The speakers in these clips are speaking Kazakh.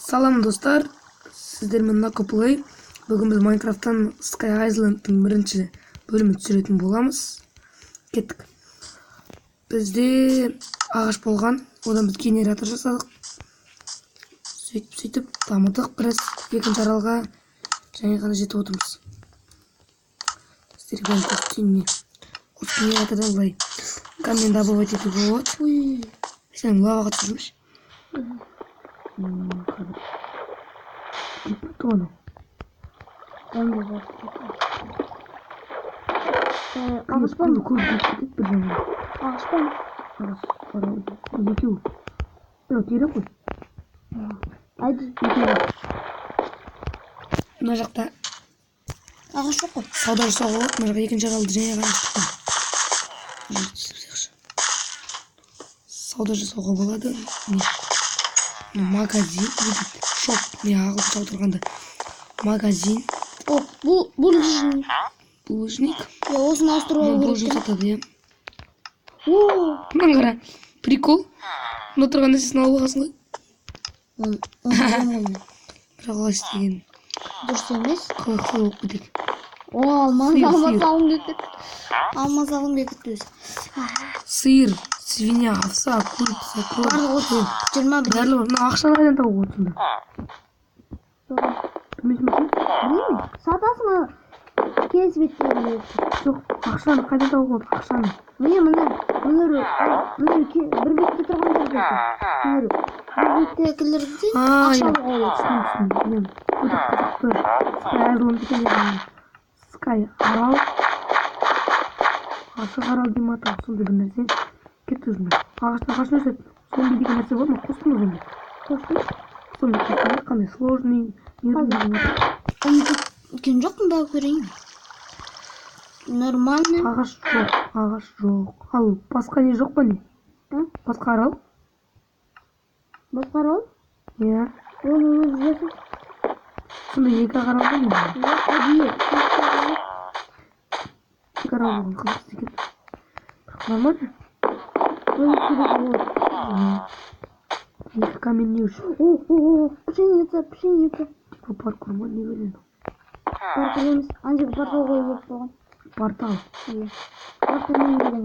Салам достар, сіздермен Накоплей. Бүгін біз Майнкрафттан Sky Island'тың бірінші бөлімін түсіретін боламыз. Кеттік. Бізде ағаш болған, одан біз генератор жасадық. Сөйтіп дамыдық, біраз екінші аралға және ғана жетіп отырмыз. Сіздерге бәрін көрсетейін. Осы генератордан былай камень добывать етуге болады. Сен лаваға түсірмеш. Тону. Ağaçtan mı? Мына жақта Ағаш жоқ қой. сауда жасауға болады. Мына жақта екінші аралды және ғана шықтым. Сауда жасауға болады. Магазин, шоп, не ағылшынша отырғанда. Магазин. О, булыжник. Булыжник. Я осыны ауыстыруға Булыжник керек. сатады, иә. О, Мынаны қара. Прикол. Мына тұрған нәрсесін алып алғансың ғой. Бірақ олай істеген. дұрыс емес. Қалай болып кетеді. О, алмаз Сиыр. алғым кетті. Алмаз алғым кетті өзі. Сиыр, свинья, овса, курица, кролик. Барлығы 21. Барлығы. Мына ақшаны қайдан табуға болады сонда? Білмейсің? Білмеймін. Сатасың ма? Келесі бетте біледі. Жоқ, ақшаны қайдан табуға болады? Ақшаны. Міне бір бетте тұрған жерде. Бір беттекілерден ақша алуға болады. Түсіндім. Sky Island деген Sky арал. Ашық арал дейм атау. Сондай бір нәрсе. Кетті өзіме. Ағаштан қашын өседі. Сондай деген нәрсе бар ма? Қостың ба сонда? Қостың? Сонда қостың қандай сложный. Кен жоқпын ба көрейін. Нормальный. Ағаш жоқ. Ал басқа не жоқ па не? Басқа арал? Басқа арал? Иә. Оны өзі жасып. Сонда екі арал ба не? Әдейі. Екі арал болған қызық екен. Нормально? Оны керек болады. Екі камень не үшін? О, пшеница. Типа паркур ма не біледі? Паркур емес. Ана жерге портал қойып қойған. Портал. Иә. Бірақ мен деген.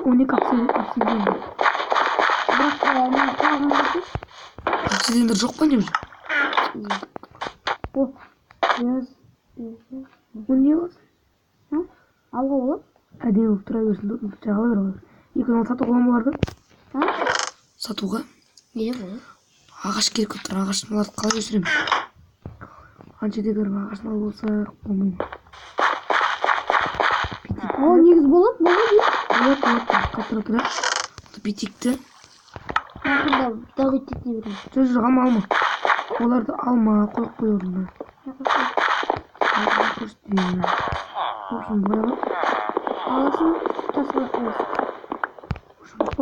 12 обсидиан. Бірақ мен қалған кезде. Обсидиандар жоқ па не уже? О, яз. Оны не қыласың? Алға болады. Әдемі болып тұра берсін, жағала бер алар. Екеуін сатуға ма барды? Сатуға? Не болады? Ағаш керек болып тұр, ағашын аларды қалай өсіреміз? Аншеде көріп ағашын алып болсақ, болмайды. Ол негіз болады, дейді. Болады, қаттыра тұра. Битикті. Ақырда дәует ете беремін. Жоқ, алма. Оларды алма, қойып қой орнына. Көрсетейін. Осыны боялап. Аласың, тасқа қойасың.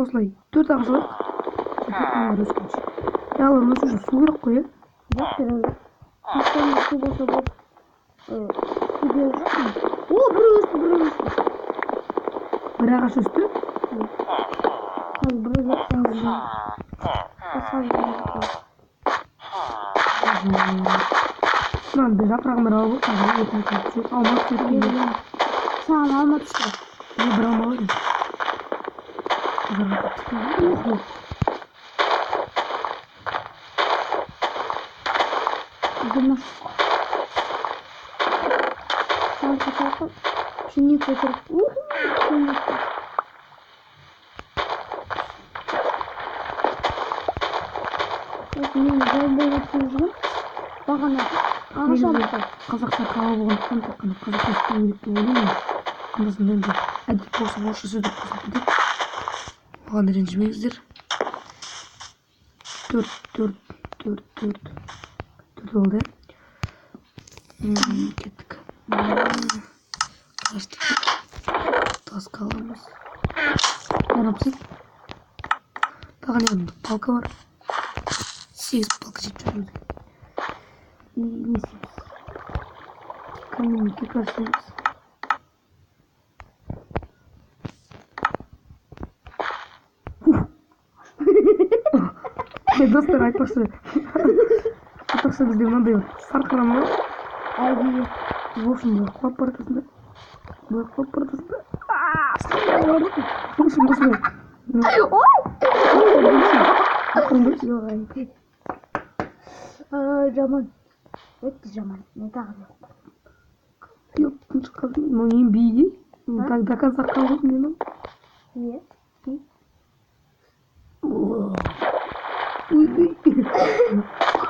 Осылай, 4 ағаш алайық. Олар өскенше. Олар өсу үшін су керек қой, Жоқ, керек. Тастан су болса болып. Су беріп жоқпын. О, бір өсті. бір ағаш өсті. Қазір бір өсті. Мынаны жапырағын бір алып өтіп. Алма түседі. Саған алма түсті. Бір алма ғой. Дымаш. Салқы. Пшеница тұрып. Пшеница. Мен жолбой өтіп жүргім. Бағана ағаш алып. Қазақша қала болғандықтан тек қана қазақша сөйлеу керек деп ойлаймын. Андасын енді әдет болса орысша сөйлеп қосып кетеді. Оған ренжімеңіздер. 4 болды. Кеттік. Таска аламыз. Жарапсыз. Тағы не палка бар. 8 палка жеп жүрміз. И не семіз. Каменники красивыз. Достар айтпақшы Атақса бізде мынандай бар. Сарқырама. Әлде В общем, былай құлап бара жатасың да. Былай құлап бара жатасың да. Сарқырама. В общем, осылай. ой! Ой! Жаман. Өтті жаман. Не тағы жоқ. Yok, çıkardım. Onun bilgi. Tak dakan sakalım ne lan? Не?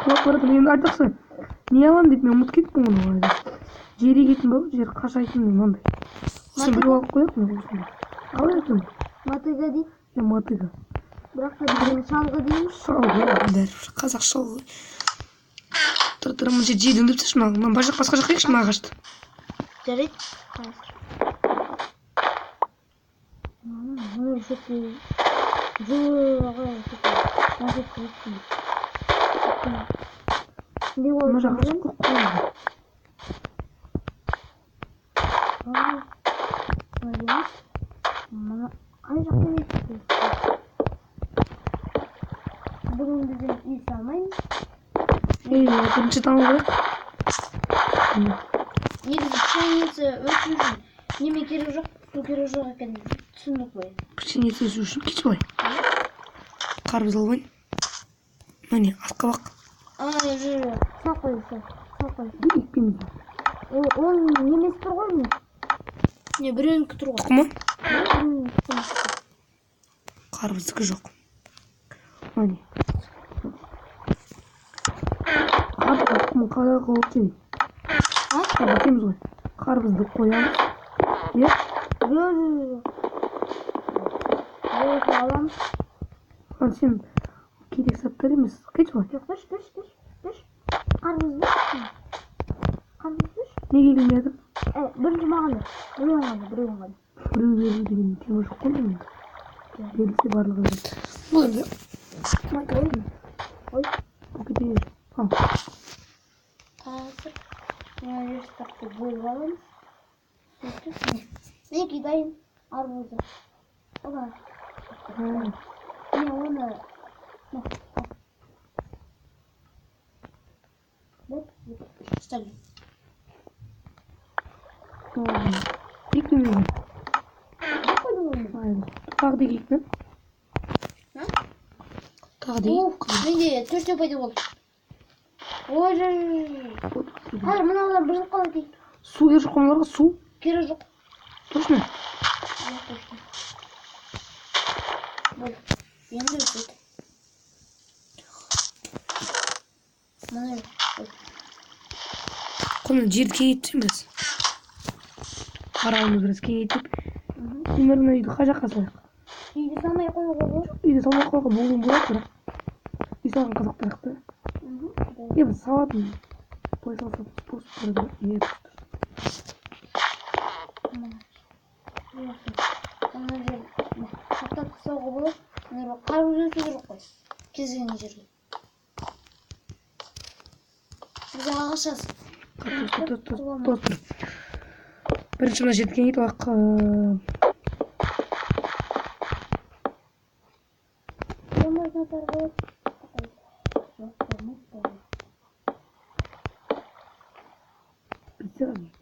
Kulak var da айтақшы. Не аламын деп мен ұмытып кеттім оны алайда. Жерге кетім болып, жер қашайтын мен ондай. Сен біреу алып қоясың осында. Қалай екен? Мотыга дейді. Мотыга. Бірақ та біздің шалғы дейміз. Шалғы, бәрі қазақ шалғы. Тұр, мына жер жейді өндіп тасташы маған. Мен басқа жаққа екші маған қашты. Жарайды. Қазір. Мұны жетті. Жоға жетті. Мұны жетті. Не ол? Мына жаққа көп қойды. Мұны қай жақта жетті? Бүгін біздің үй салмаймыз. Бірінші таңғы қояқ. Негізі пшеница өсу үшін неме керек жоқ, су керек жоқ екен түсіндік қой. Пшеница өсу үшін кеш былай. Қарбыз албайын. Міне, асқабақ. Жоқ. Сал қойса. Екпеміз. Ол немесі тұр ғой не? Не, біреуінікі тұр ғой. Тұқымы? Қарбыздікі жоқ. Міне. Тұқымы қалай қылып келейін. Бәкеміз ғой. Қарбызды қоямыз. Е? Жоқ. Аламыз. Сен керек саттар емес. Кетші ғой. Жоқ, түш. Қарбызды. Неге келмедің? Бірінші маған да. Біреуін ғана. Біреу беру деген тема жоқ қой мен. Берілсе барлығы береді. Бұл енді. Ой. Кетейін. Ал. Қазір. Мен рестапты бөліп аламыз. Мен кидайын арбузды. Ола. Мен оны... Ставлю. Екпемеймін. Ne koydun onu? Aynen. Tağda gitme. Ha? Tağda Менде төртеу пайда болды. Ой, қазір мыналар бұзылып қалады дейді. Су ер жоқ қомаларға су. Керегі жоқ. Точно? Жоқ, точно. Болды. Енді өтеді. Мына Қонын жерді кеңейтсем біз. Аралымыз біраз кеңейтіп. Примерно үйді қай жаққа салайық? үйді салмай қоюға болады. Үйді салмай қоюға болуын болады бірақ. Үй салған қазақтар ақты. Біз салатын. Былай салсақ спорт тұрды. Ана жер қаптап тастауға болады. Қару өсу керек қой. Кез келген жерге. Біз ағаш жаз. Тұр. Бірінші мына жерді кеңейтіп алайық.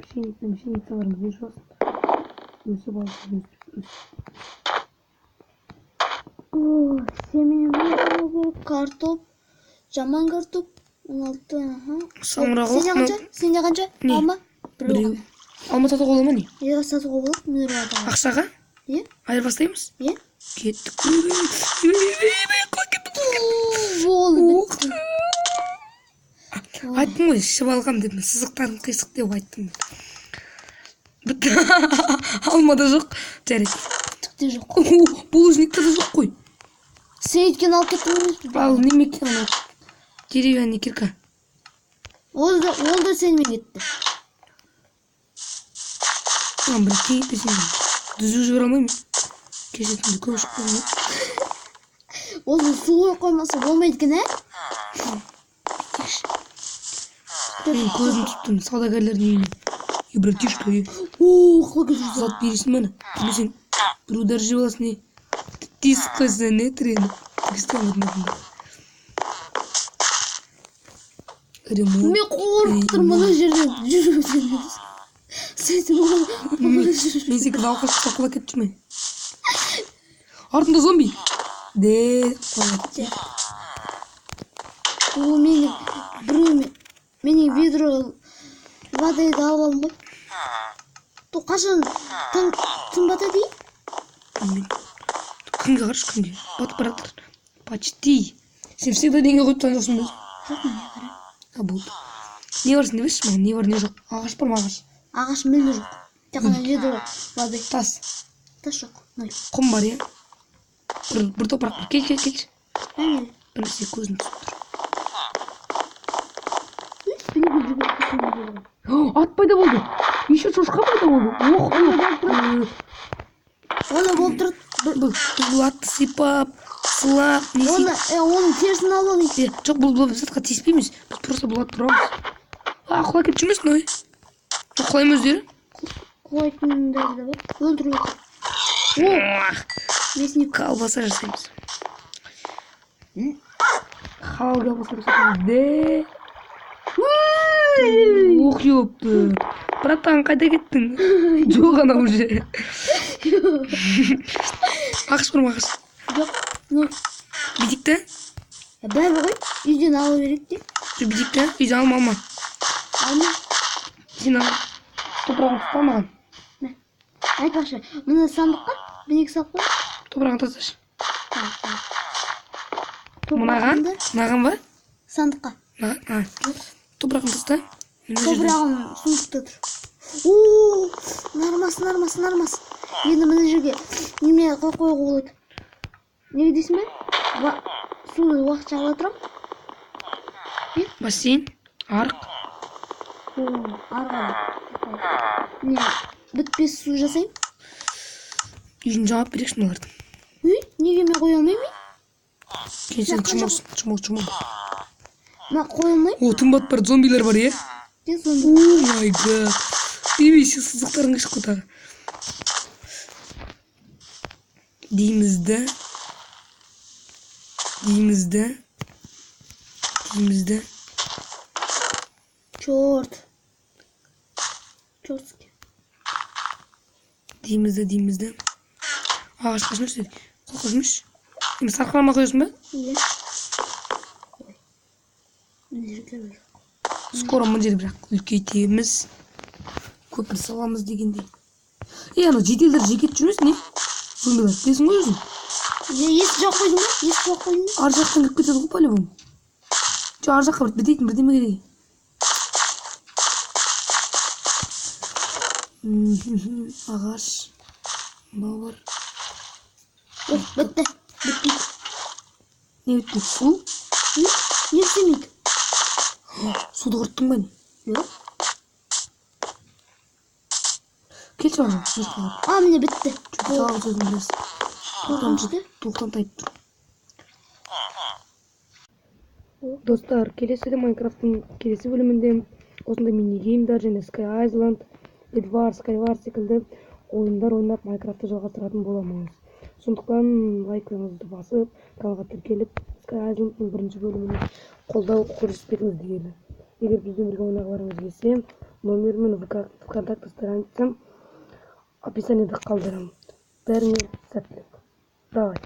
Пшеница бармыз, өшіп алсын. Өсіп алсын. Семен картоп, жаман картоп, 16. Сенде қанша? Алма? Біреу. Алма сатуға бола ма не? Сатуға болады, мен ұрлатамын. Ақшаға? Е? Айырбастаймыз? Е? Кеттік. Болды. Айттым ғой, ішіп алғам деп, сызықтарын қисық деп айттым. Бітті. Алмада жоқ. Жарайды. Түкте жоқ. Булыжникта да жоқ қой. Сен өткен алып кеттің емес пе? Ал немекен ана деревянный кирка. Ол да сенімен кетті. Бір кеңіп берсең дүзу жібере алмаймын. Кешетімді көп шығып қоймай. Ол да су қойып қоймаса болмайды екен, ә? Мен көзім тұттым саудагерлердің үйіне. Братишка, зат бересің мені. Білесің, бір удар жеп аласың не? Тез қойса не тірені. Тігісті алмадым. ремонт. Мен қорқып мына жерден жүріп жүрміз. Сөйтіп Мен секілді алқаш соқыла кетіп жүрме. Артында зомби. Де қойды. Ол менің ведро водайды алып алдым ғой. То қашан түн бата дейін? Күнге қарашы күнге. Батып баратыр. Почти. Сен всегда денге қойып тұрған жоқсың ба? Жоқ, мен қараймын. Болды. Не барсың демешші маған, не бар не жоқ. Ағаш бар ма ағаш? Ағаш мүлде жоқ. Тек қана ведро водай. Тас. Тас жоқ. Нөл. Құм бар, иә? Бір топырақ бар. Кел. Әне. Бір нәрсе көзін түсіп тұр. Ат пайда болды. Еще шошқа пайда болды. Оны болып тұрды. Бұл атты сипап, сылап, не Оның терісін алып алайын. жоқ, бұл затқа тиіспейміз. Біз просто бұл атты тұрамыз. Құлай кетіп жүрмесін ой. Құлаймын өздері. Құлайтындары да бар. Өлтіріп отыр. Месіне Колбаса жасаймыз. Халал колбаса жасаймыз. Де. Ох, ёпты. Братан, қайда кеттің? Жоқ ана уже. Ақш бар ма ақш? жоқ. Ну, Бидикті? бәрі ғой. Үйден алу керек те. Бидикті? Үйде алма. Алма. Сен ал. Топырағын тастау маған. Айтпақшы, мына сандыққа бенек салып қой. Топырағын тасташы. Мынаған ба? Сандыққа. Топырағын таста. Топырағын сундықта тұр. Нармас. Енді мына жерге неме қойғуға болады. Не дейсің бе? Суды уақытша ала тұрам. Бассейн, арық. Арға. Не, бітпес су жасайым. Үйін жауап берекші мыналарды. Неге мен қоя алмаймын? Кейін сен чумыр. Мен қоя алмаймын. О, тым батып барды, зомбилер бар, е? Мен сонда. О май гад. Сен сызықтарың кешіп қотағы. Деймізді. Чёртский. Деймізді. Ағаш қашмаш деді. Қошмаш. Енді сарқылама қойысын ба? Иә. Мына жерге бар. Скоро мына жерді бірақ үлкейтеміз. Көпір саламыз дегендей. Ана жетелдер жекет жүрмесін, не? Зомбилар, білесің ғой өзің? Есік жоқ қойдың ба? Ар жақтан кіріп кетеді ғой по-любому. Жоқ, ар жаққа бітейтін бірдеме керек. Ағаш. Мынау бар. Бітті. Не бітті? Су? Не істемейді? Суды құрттың ба не? Жоқ. Келші бақырым. Міне бітті. Жалғыз өзің білесің. Қорқынышты. Тоқтан тайып тұр. Достар, келесіде Майнкрафттың келесі бөлімінде осындай мини-геймдар және Sky Island, Skywars секілді ойындар ойнап Майнкрафтты жалғастыратын боламыз. Сондықтан лайкыңызды басып, каналға тіркеліп, Sky Island'ның бірінші бөлімін қолдау көрсетпеңіз дегені. Егер бізден бірге ойнағыларыңыз келсе, номер мен ВКонтакте страницам описаниеде қалдырамын. Бәріңе сәттілік. Давай.